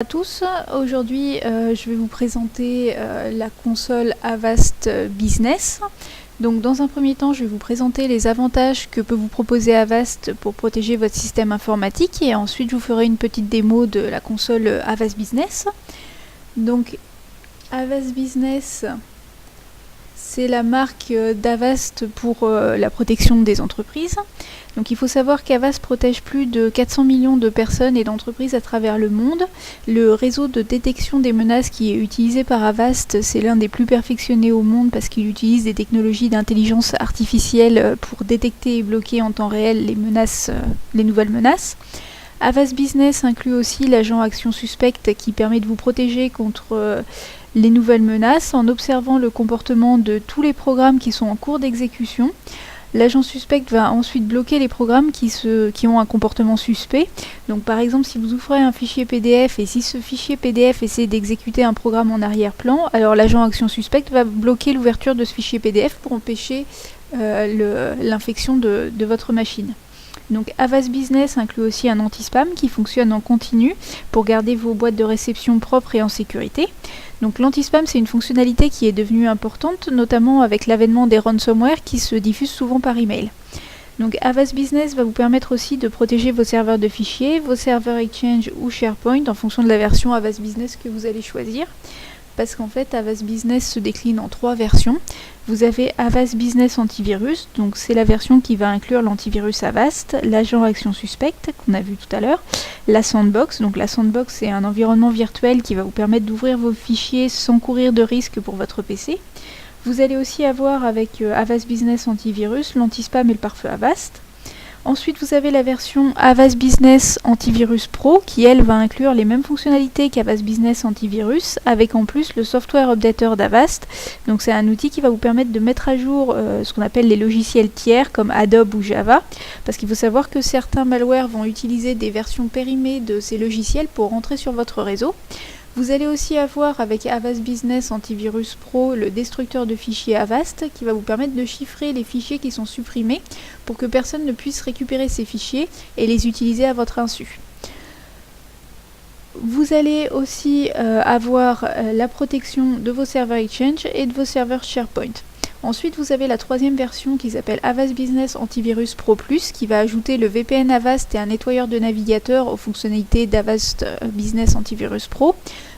À tous, aujourd'hui je vais vous présenter la console Avast Business. Donc dans un premier temps je vais vous présenter les avantages que peut vous proposer Avast pour protéger votre système informatique et ensuite je vous ferai une petite démo de la console Avast Business. Donc Avast Business, c'est la marque d'Avast pour la protection des entreprises. Donc il faut savoir qu'Avast protège plus de 400 millions de personnes et d'entreprises à travers le monde. Le réseau de détection des menaces qui est utilisé par Avast, c'est l'un des plus perfectionnés au monde parce qu'il utilise des technologies d'intelligence artificielle pour détecter et bloquer en temps réel les nouvelles menaces. Avast Business inclut aussi l'agent Action Suspecte qui permet de vous protéger contre les nouvelles menaces en observant le comportement de tous les programmes qui sont en cours d'exécution. L'agent suspect va ensuite bloquer les programmes qui ont un comportement suspect. Donc par exemple, si vous ouvrez un fichier PDF et si ce fichier PDF essaie d'exécuter un programme en arrière-plan, alors l'agent action suspecte va bloquer l'ouverture de ce fichier PDF pour empêcher l'infection de votre machine. Donc Avast Business inclut aussi un anti-spam qui fonctionne en continu pour garder vos boîtes de réception propres et en sécurité. Donc l'anti-spam, c'est une fonctionnalité qui est devenue importante, notamment avec l'avènement des ransomware qui se diffusent souvent par email. Donc Avast Business va vous permettre aussi de protéger vos serveurs de fichiers, vos serveurs Exchange ou SharePoint en fonction de la version Avast Business que vous allez choisir. Parce qu'en fait, Avast Business se décline en 3 versions. Vous avez Avast Business Antivirus, donc c'est la version qui va inclure l'antivirus Avast, l'agent Action Suspecte qu'on a vu tout à l'heure, la Sandbox. Donc la Sandbox, c'est un environnement virtuel qui va vous permettre d'ouvrir vos fichiers sans courir de risque pour votre PC. Vous allez aussi avoir avec Avast Business Antivirus l'anti-spam et le pare-feu Avast. Ensuite, vous avez la version Avast Business Antivirus Pro qui, elle, va inclure les mêmes fonctionnalités qu'Avast Business Antivirus avec en plus le software updater d'Avast. Donc c'est un outil qui va vous permettre de mettre à jour ce qu'on appelle les logiciels tiers comme Adobe ou Java, parce qu'il faut savoir que certains malwares vont utiliser des versions périmées de ces logiciels pour rentrer sur votre réseau. Vous allez aussi avoir avec Avast Business Antivirus Pro le destructeur de fichiers Avast qui va vous permettre de chiffrer les fichiers qui sont supprimés pour que personne ne puisse récupérer ces fichiers et les utiliser à votre insu. Vous allez aussi avoir la protection de vos serveurs Exchange et de vos serveurs SharePoint. Ensuite, vous avez la 3e version qui s'appelle Avast Business Antivirus Pro Plus qui va ajouter le VPN Avast et un nettoyeur de navigateur aux fonctionnalités d'Avast Business Antivirus Pro.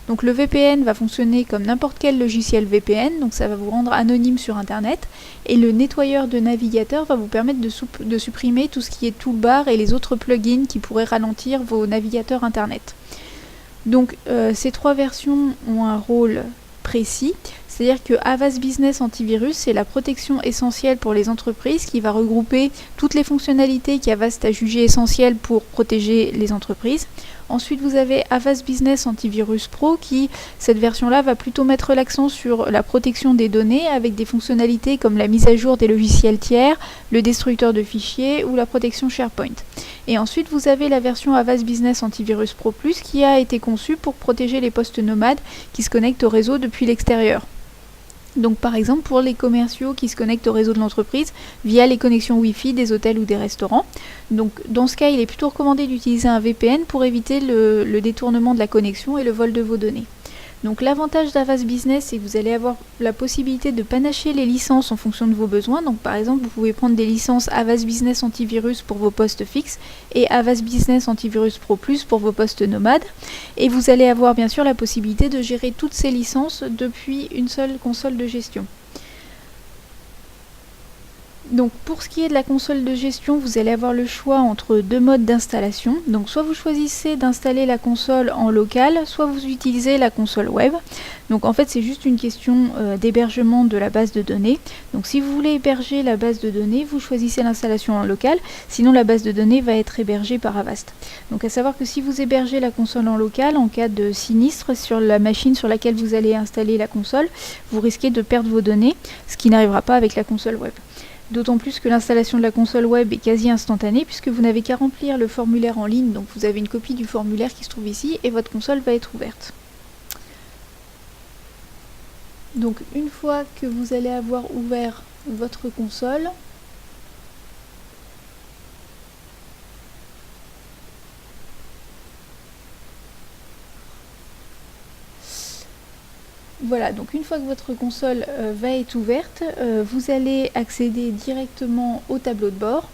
Donc le VPN va fonctionner comme n'importe quel logiciel VPN, donc ça va vous rendre anonyme sur Internet. Et le nettoyeur de navigateur va vous permettre de supprimer tout ce qui est toolbar et les autres plugins qui pourraient ralentir vos navigateurs Internet. Donc ces 3 versions ont un rôle précis. C'est-à-dire que Avast Business Antivirus, c'est la protection essentielle pour les entreprises qui va regrouper toutes les fonctionnalités qu'Avast a jugées essentielles pour protéger les entreprises. Ensuite, vous avez Avast Business Antivirus Pro qui, cette version-là, va plutôt mettre l'accent sur la protection des données avec des fonctionnalités comme la mise à jour des logiciels tiers, le destructeur de fichiers ou la protection SharePoint. Et ensuite, vous avez la version Avast Business Antivirus Pro Plus qui a été conçue pour protéger les postes nomades qui se connectent au réseau depuis l'extérieur. Donc par exemple pour les commerciaux qui se connectent au réseau de l'entreprise via les connexions Wi-Fi des hôtels ou des restaurants. Donc dans ce cas, il est plutôt recommandé d'utiliser un VPN pour éviter le détournement de la connexion et le vol de vos données. Donc l'avantage d'Avast Business, c'est que vous allez avoir la possibilité de panacher les licences en fonction de vos besoins. Donc par exemple, vous pouvez prendre des licences Avast Business Antivirus pour vos postes fixes et Avast Business Antivirus Pro Plus pour vos postes nomades. Et vous allez avoir bien sûr la possibilité de gérer toutes ces licences depuis une seule console de gestion. Donc pour ce qui est de la console de gestion, vous allez avoir le choix entre 2 modes d'installation. Donc soit vous choisissez d'installer la console en local, soit vous utilisez la console web. Donc en fait c'est juste une question d'hébergement de la base de données. Donc si vous voulez héberger la base de données, vous choisissez l'installation en local, sinon la base de données va être hébergée par Avast. Donc à savoir que si vous hébergez la console en local, en cas de sinistre sur la machine sur laquelle vous allez installer la console, vous risquez de perdre vos données, ce qui n'arrivera pas avec la console web. D'autant plus que l'installation de la console web est quasi instantanée puisque vous n'avez qu'à remplir le formulaire en ligne, donc vous avez une copie du formulaire qui se trouve ici et votre console va être ouverte. Donc une fois que vous allez avoir ouvert votre console, Voilà, donc une fois que votre console va être ouverte, vous allez accéder directement au tableau de bord.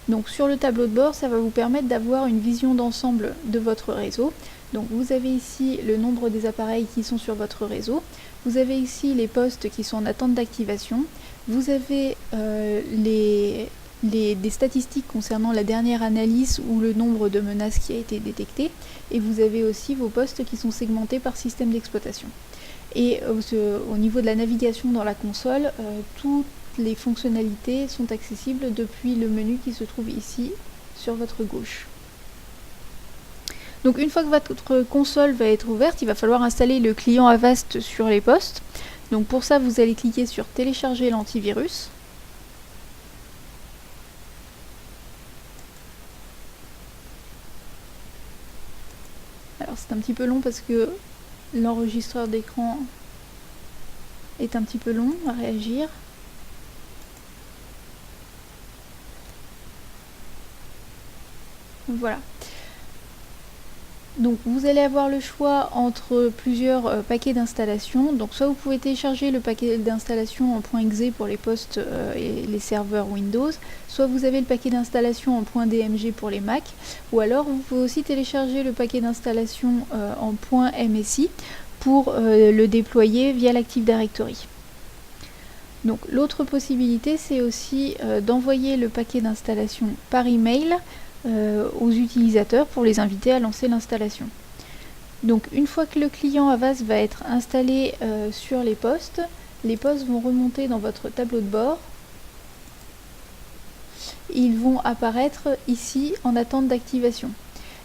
Donc sur le tableau de bord, ça va vous permettre d'avoir une vision d'ensemble de votre réseau. Donc vous avez ici le nombre des appareils qui sont sur votre réseau. Vous avez ici les postes qui sont en attente d'activation. Vous avez des statistiques concernant la dernière analyse ou le nombre de menaces qui a été détecté. Et vous avez aussi vos postes qui sont segmentés par système d'exploitation. Et au niveau de la navigation dans la console, toutes les fonctionnalités sont accessibles depuis le menu qui se trouve ici sur votre gauche. Donc une fois que votre console va être ouverte, il va falloir installer le client Avast sur les postes. Donc pour ça, vous allez cliquer sur télécharger l'antivirus. Alors c'est un petit peu long parce que l'enregistreur d'écran est un petit peu long à réagir. Voilà. Donc vous allez avoir le choix entre plusieurs paquets d'installation. Donc soit vous pouvez télécharger le paquet d'installation en .exe pour les postes et les serveurs Windows, soit vous avez le paquet d'installation en .dmg pour les Mac, ou alors vous pouvez aussi télécharger le paquet d'installation en .msi pour le déployer via l'Active Directory. Donc l'autre possibilité, c'est aussi d'envoyer le paquet d'installation par email aux utilisateurs pour les inviter à lancer l'installation. Donc une fois que le client Avast va être installé sur les postes vont remonter dans votre tableau de bord. Ils vont apparaître ici en attente d'activation.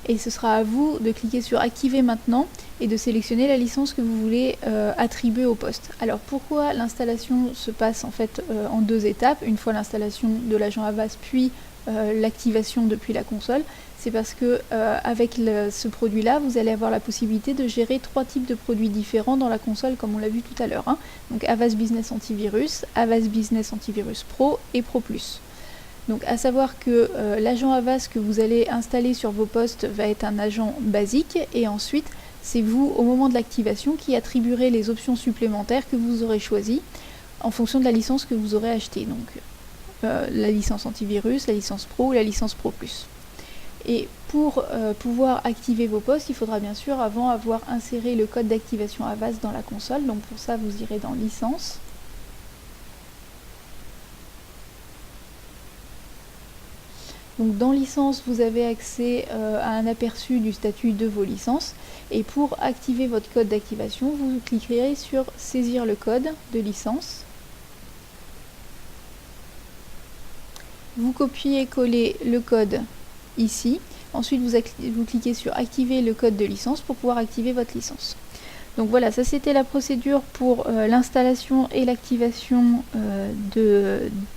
Et ce sera à vous de cliquer sur activer maintenant et de sélectionner la licence que vous voulez attribuer au poste. Alors pourquoi l'installation se passe en fait en deux étapes, une fois l'installation de l'agent Avast puis l'activation depuis la console, c'est parce que avec ce produit là vous allez avoir la possibilité de gérer 3 types de produits différents dans la console comme on l'a vu tout à l'heure, hein. Donc Avast Business Antivirus, Avast Business Antivirus Pro et Pro Plus. Donc à savoir que l'agent Avast que vous allez installer sur vos postes va être un agent basique et ensuite c'est vous au moment de l'activation qui attribuerez les options supplémentaires que vous aurez choisies en fonction de la licence que vous aurez achetée. Donc la licence antivirus, la licence pro ou la licence pro plus. Et pour pouvoir activer vos postes, il faudra bien sûr avant avoir inséré le code d'activation Avast dans la console. Donc pour ça, vous irez dans licence. Donc dans licence, vous avez accès à un aperçu du statut de vos licences. Et pour activer votre code d'activation, vous cliquerez sur saisir le code de licence. Vous copiez-collez le code ici. Ensuite, vous cliquez sur activer le code de licence pour pouvoir activer votre licence. Donc voilà, ça c'était la procédure pour l'installation et l'activation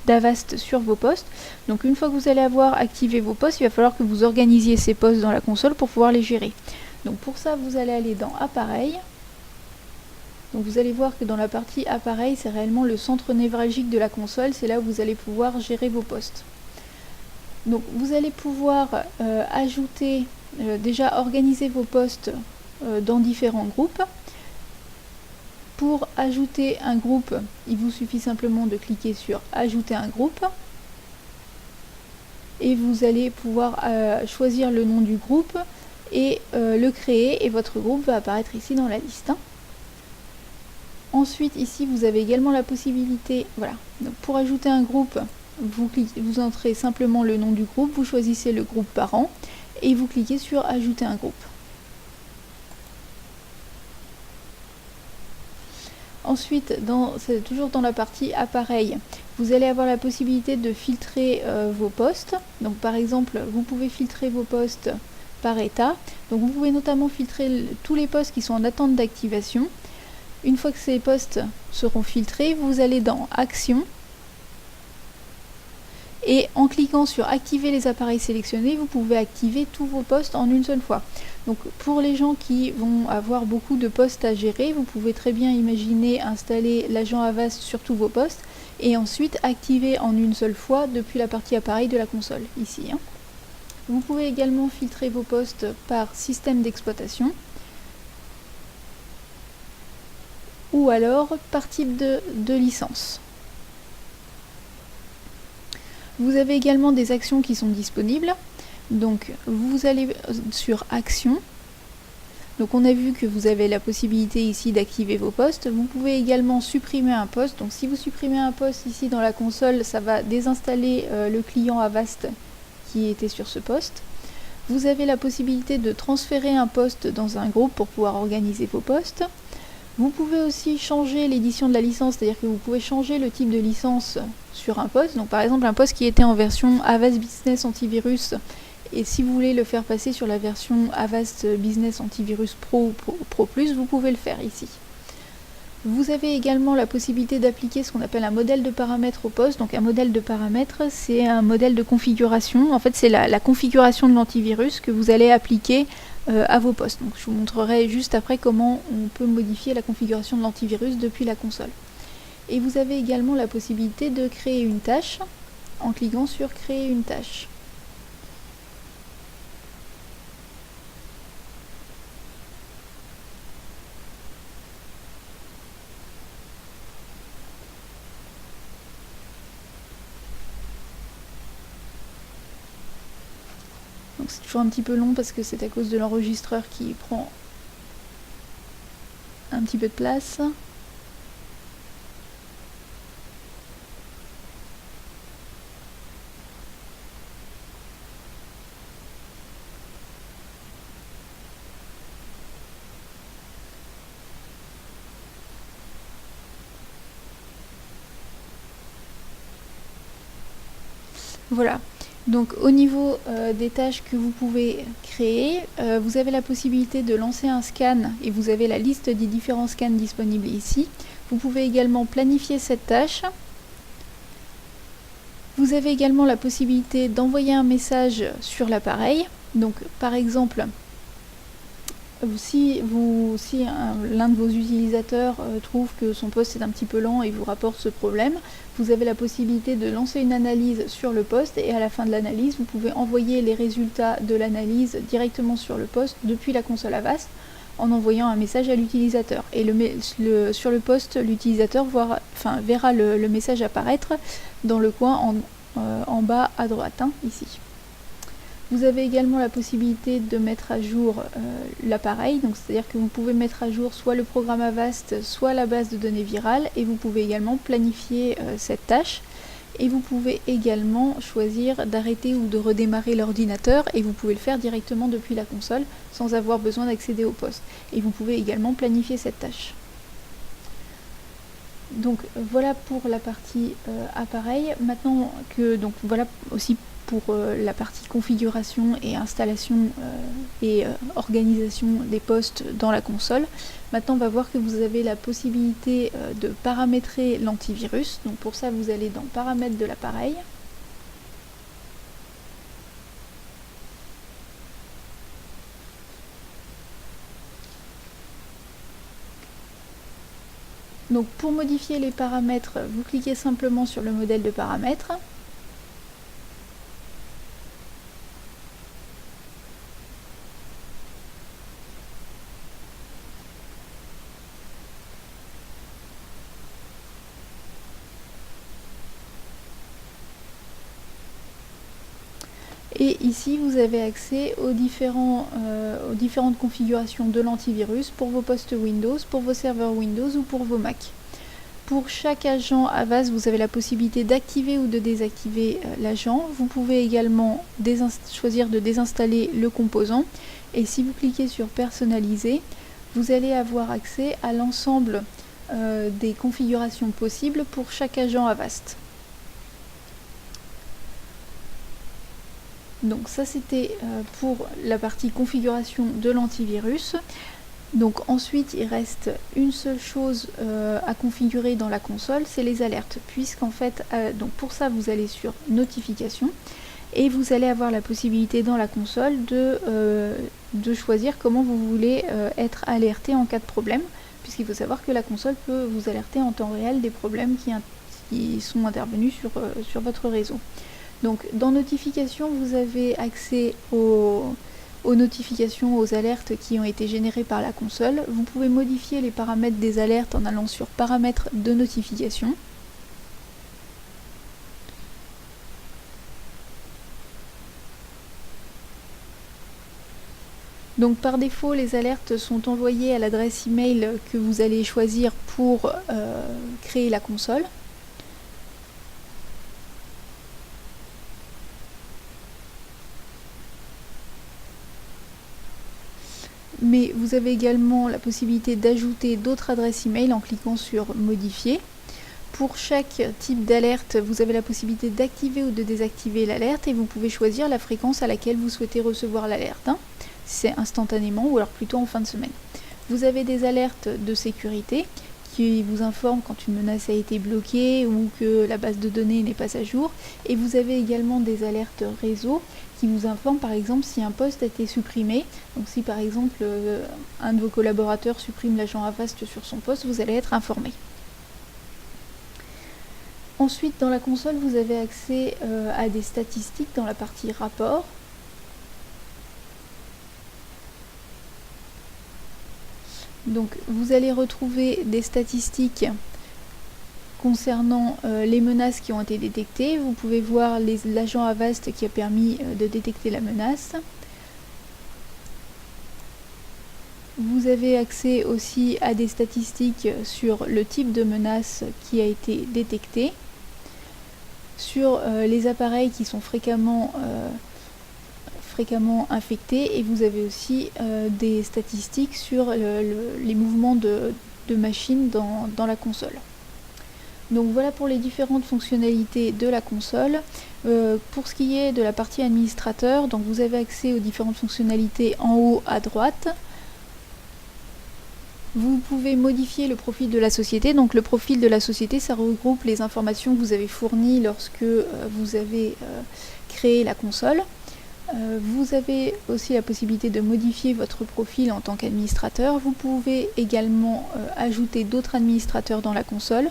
d'Avast sur vos postes. Donc une fois que vous allez avoir activé vos postes, il va falloir que vous organisiez ces postes dans la console pour pouvoir les gérer. Donc pour ça, vous allez aller dans Appareil. Donc vous allez voir que dans la partie appareil, c'est réellement le centre névralgique de la console, c'est là où vous allez pouvoir gérer vos postes. Donc vous allez pouvoir ajouter, déjà organiser vos postes dans différents groupes. Pour ajouter un groupe, il vous suffit simplement de cliquer sur ajouter un groupe. Et vous allez pouvoir choisir le nom du groupe et le créer et votre groupe va apparaître ici dans la liste. Ensuite, ici, vous avez également la possibilité, voilà, donc pour ajouter un groupe, vous entrez simplement le nom du groupe, vous choisissez le groupe parent et vous cliquez sur ajouter un groupe. Ensuite, toujours dans la partie appareil, vous allez avoir la possibilité de filtrer vos postes. Donc par exemple, vous pouvez filtrer vos postes par état. Donc vous pouvez notamment filtrer tous les postes qui sont en attente d'activation. Une fois que ces postes seront filtrés, vous allez dans Actions et en cliquant sur Activer les appareils sélectionnés, vous pouvez activer tous vos postes en une seule fois. Donc pour les gens qui vont avoir beaucoup de postes à gérer, vous pouvez très bien imaginer installer l'agent Avast sur tous vos postes et ensuite activer en une seule fois depuis la partie appareil de la console, ici. Vous pouvez également filtrer vos postes par système d'exploitation. ou alors par type de licence. Vous avez également des actions qui sont disponibles. Donc vous allez sur Actions. Donc on a vu que vous avez la possibilité ici d'activer vos postes. Vous pouvez également supprimer un poste. Donc si vous supprimez un poste ici dans la console, ça va désinstaller le client Avast qui était sur ce poste. Vous avez la possibilité de transférer un poste dans un groupe pour pouvoir organiser vos postes. Vous pouvez aussi changer l'édition de la licence, c'est-à-dire que vous pouvez changer le type de licence sur un poste. Donc par exemple un poste qui était en version Avast Business Antivirus, et si vous voulez le faire passer sur la version Avast Business Antivirus Pro ou Pro Plus, vous pouvez le faire ici. Vous avez également la possibilité d'appliquer ce qu'on appelle un modèle de paramètres au poste. Donc un modèle de paramètres, c'est un modèle de configuration. En fait, c'est la configuration de l'antivirus que vous allez appliquer à vos postes. Donc je vous montrerai juste après comment on peut modifier la configuration de l'antivirus depuis la console. Et vous avez également la possibilité de créer une tâche en cliquant sur créer une tâche. Donc c'est toujours un petit peu long parce que c'est à cause de l'enregistreur qui prend un petit peu de place. Voilà. Donc au niveau des tâches que vous pouvez créer, vous avez la possibilité de lancer un scan et vous avez la liste des différents scans disponibles ici. Vous pouvez également planifier cette tâche. Vous avez également la possibilité d'envoyer un message sur l'appareil. Donc par exemple, si l'un de vos utilisateurs trouve que son poste est un petit peu lent et vous rapporte ce problème, vous avez la possibilité de lancer une analyse sur le poste et à la fin de l'analyse, vous pouvez envoyer les résultats de l'analyse directement sur le poste depuis la console Avast en envoyant un message à l'utilisateur. Et sur le poste, l'utilisateur verra le message apparaître dans le coin en bas à droite, ici. Vous avez également la possibilité de mettre à jour l'appareil, donc c'est-à-dire que vous pouvez mettre à jour soit le programme Avast, soit la base de données virale, et vous pouvez également planifier cette tâche. Et vous pouvez également choisir d'arrêter ou de redémarrer l'ordinateur, et vous pouvez le faire directement depuis la console, sans avoir besoin d'accéder au poste. Et vous pouvez également planifier cette tâche. Donc voilà pour la partie appareil. Maintenant voilà aussi pour la partie configuration et installation et organisation des postes dans la console. Maintenant on va voir que vous avez la possibilité de paramétrer l'antivirus. Donc pour ça vous allez dans paramètres de l'appareil. Donc pour modifier les paramètres, vous cliquez simplement sur le modèle de paramètres. Et ici, vous avez accès aux différentes configurations de l'antivirus pour vos postes Windows, pour vos serveurs Windows ou pour vos Mac. Pour chaque agent Avast, vous avez la possibilité d'activer ou de désactiver l'agent. Vous pouvez également choisir de désinstaller le composant. Et si vous cliquez sur Personnaliser, vous allez avoir accès à l'ensemble des configurations possibles pour chaque agent Avast. Donc ça c'était pour la partie configuration de l'antivirus. Donc ensuite il reste une seule chose à configurer dans la console, c'est les alertes, puisqu'en fait donc pour ça vous allez sur notification et vous allez avoir la possibilité dans la console de choisir comment vous voulez être alerté en cas de problème, puisqu'il faut savoir que la console peut vous alerter en temps réel des problèmes qui sont intervenus sur votre réseau. Donc dans notification, vous avez accès aux aux notifications, aux alertes qui ont été générées par la console. Vous pouvez modifier les paramètres des alertes en allant sur paramètres de notification. Donc par défaut, les alertes sont envoyées à l'adresse email que vous allez choisir pour créer la console. Mais vous avez également la possibilité d'ajouter d'autres adresses email en cliquant sur modifier. Pour chaque type d'alerte, vous avez la possibilité d'activer ou de désactiver l'alerte et vous pouvez choisir la fréquence à laquelle vous souhaitez recevoir l'alerte. C'est instantanément ou alors plutôt en fin de semaine. Vous avez des alertes de sécurité qui vous informent quand une menace a été bloquée ou que la base de données n'est pas à jour. Et vous avez également des alertes réseau qui vous informent par exemple si un poste a été supprimé. Donc si par exemple un de vos collaborateurs supprime l'agent Avast sur son poste, vous allez être informé. Ensuite, dans la console, vous avez accès à des statistiques dans la partie rapport. Donc, vous allez retrouver des statistiques concernant les menaces qui ont été détectées. Vous pouvez voir l'agent Avast qui a permis de détecter la menace. Vous avez accès aussi à des statistiques sur le type de menace qui a été détectée, sur les appareils qui sont fréquemment infectés, et vous avez aussi des statistiques sur les mouvements de machines dans la console. Donc voilà pour les différentes fonctionnalités de la console. Pour ce qui est de la partie administrateur, donc vous avez accès aux différentes fonctionnalités en haut à droite. Vous pouvez modifier le profil de la société. Donc le profil de la société, ça regroupe les informations que vous avez fournies lorsque vous avez créé la console. Vous avez aussi la possibilité de modifier votre profil en tant qu'administrateur. Vous pouvez également ajouter d'autres administrateurs dans la console.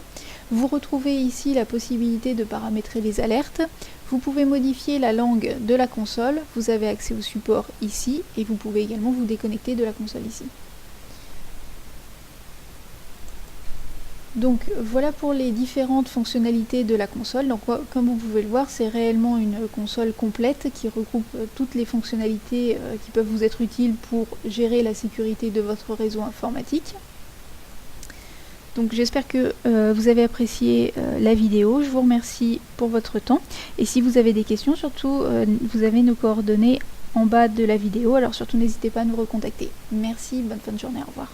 Vous retrouvez ici la possibilité de paramétrer les alertes. Vous pouvez modifier la langue de la console. Vous avez accès au support ici et vous pouvez également vous déconnecter de la console ici. Donc voilà pour les différentes fonctionnalités de la console. Donc comme vous pouvez le voir, c'est réellement une console complète qui regroupe toutes les fonctionnalités qui peuvent vous être utiles pour gérer la sécurité de votre réseau informatique. Donc j'espère que vous avez apprécié la vidéo. Je vous remercie pour votre temps. Et si vous avez des questions, surtout vous avez nos coordonnées en bas de la vidéo. Alors surtout n'hésitez pas à nous recontacter. Merci, bonne fin de journée, au revoir.